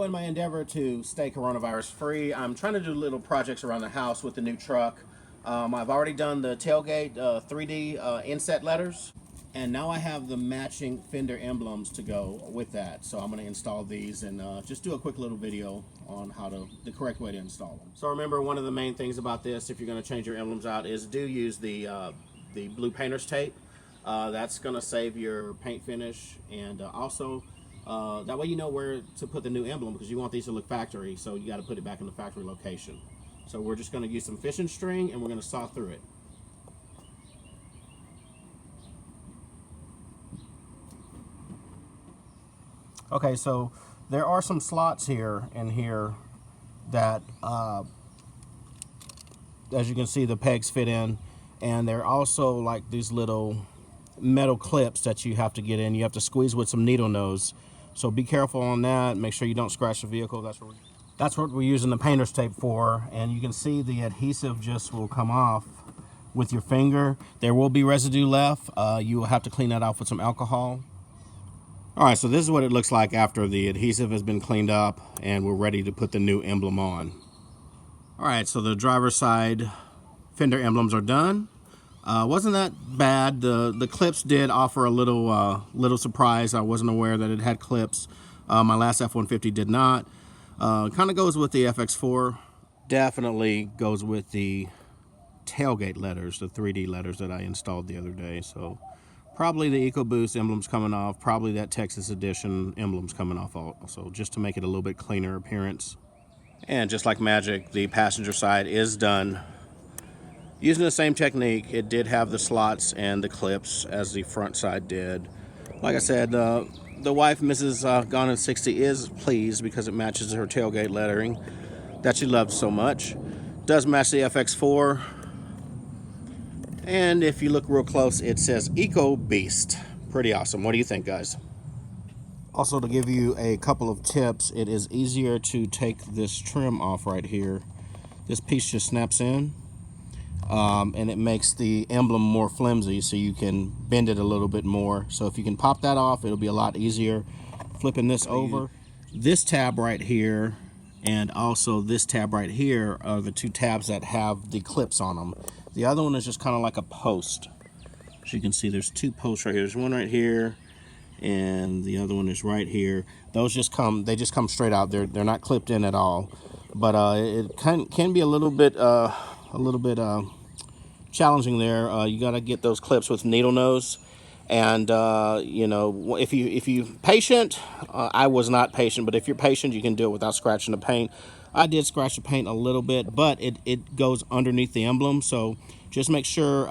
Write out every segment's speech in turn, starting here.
in my endeavor to stay coronavirus free, I'm trying to do little projects around the house with the new truck. I've already done the tailgate 3D inset letters, and now I have the matching Fender emblems to go with that. So I'm going to install these and just do a quick little video on the correct way to install them. So remember, one of the main things about this, if you're going to change your emblems out, is do use the blue painter's tape. That's going to save your paint finish, and also that way you know where to put the new emblem, because you want these to look factory, so you got to put it back in the factory location. So we're just going to use some fishing string and we're going to saw through it. Okay, so there are some slots here and here that, as you can see, the pegs fit in, and they're also like these little metal clips that you have to get in. You have to squeeze with some needle nose, so be careful on that. Make sure you don't scratch the vehicle. That's what we're using the painter's tape for, and you can see the adhesive just will come off with your finger. There will be residue left. You will have to clean that off with some alcohol. All right, so this is what it looks like after the adhesive has been cleaned up and we're ready to put the new emblem on. All right, so the driver's side Fender emblems are done. Wasn't that bad. The clips did offer a little surprise. I wasn't aware that it had clips. My last F-150 did not. Kind of goes with the FX4. Definitely goes with the tailgate letters, the 3D letters that I installed the other day. So probably the EcoBoost emblems coming off, probably that Texas edition emblems coming off also, just to make it a little bit cleaner appearance. And just like magic, the passenger side is done. Using the same technique, it did have the slots and the clips as the front side did. Like I said, the wife, Mrs. Gone in 60, is pleased because it matches her tailgate lettering that she loves so much. Does match the FX4. And if you look real close, it says Eco Beast. Pretty awesome. What do you think, guys? Also, to give you a couple of tips, it is easier to take this trim off right here. This piece just snaps in, and it makes the emblem more flimsy, so you can bend it a little bit more. So if you can pop that off, it'll be a lot easier. Flipping this over, this tab right here and also this tab right here are the two tabs that have the clips on them. The other one is just kind of like a post. As you can see, there's two posts right here. There's one right here, and the other one is right here. Those just come straight out. They're not clipped in at all. But it can be a little bit challenging there. You got to get those clips with needle nose. And you know, if you patient, I was not patient, but if you're patient, you can do it without scratching the paint. I did scratch the paint a little bit, but it goes underneath the emblem. So just make sure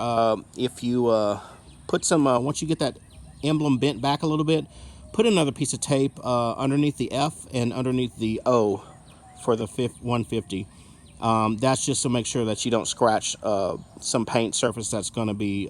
if you put some, once you get that emblem bent back a little bit, put another piece of tape underneath the F and underneath the O for the F-150. That's just to make sure that you don't scratch some paint surface that's going to be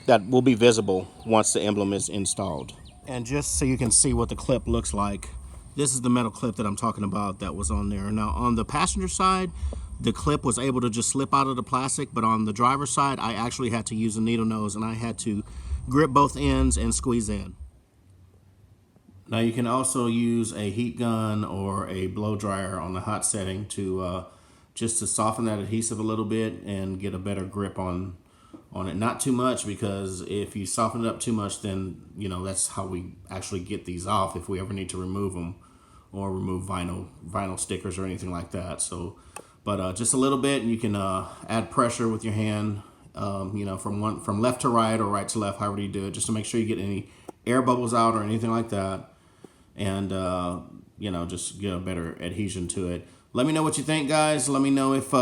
that will be visible once the emblem is installed. And just so you can see what the clip looks like, this is the metal clip that I'm talking about that was on there. Now on the passenger side, the clip was able to just slip out of the plastic, but on the driver's side, I actually had to use a needle nose and I had to grip both ends and squeeze in. Now you can also use a heat gun or a blow dryer on the hot setting to just to soften that adhesive a little bit and get a better grip on it. Not too much, because if you soften it up too much, then you know that's how we actually get these off if we ever need to remove them, or remove vinyl stickers or anything like that. So but just a little bit, and you can add pressure with your hand, you know, from left to right or right to left, however you do it, just to make sure you get any air bubbles out or anything like that, and you know, just get a better adhesion to it. Let me know what you think, guys. Let me know if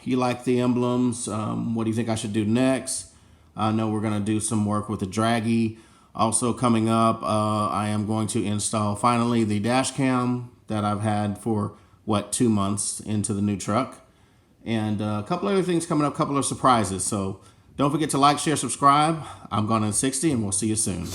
you like the emblems. What do you think I should do next? I know we're going to do some work with the draggy. Also coming up, I am going to install finally the dash cam that I've had for, 2 months into the new truck. And a couple other things coming up, a couple of surprises. So don't forget to like, share, subscribe. I'm Gone in 60, and we'll see you soon.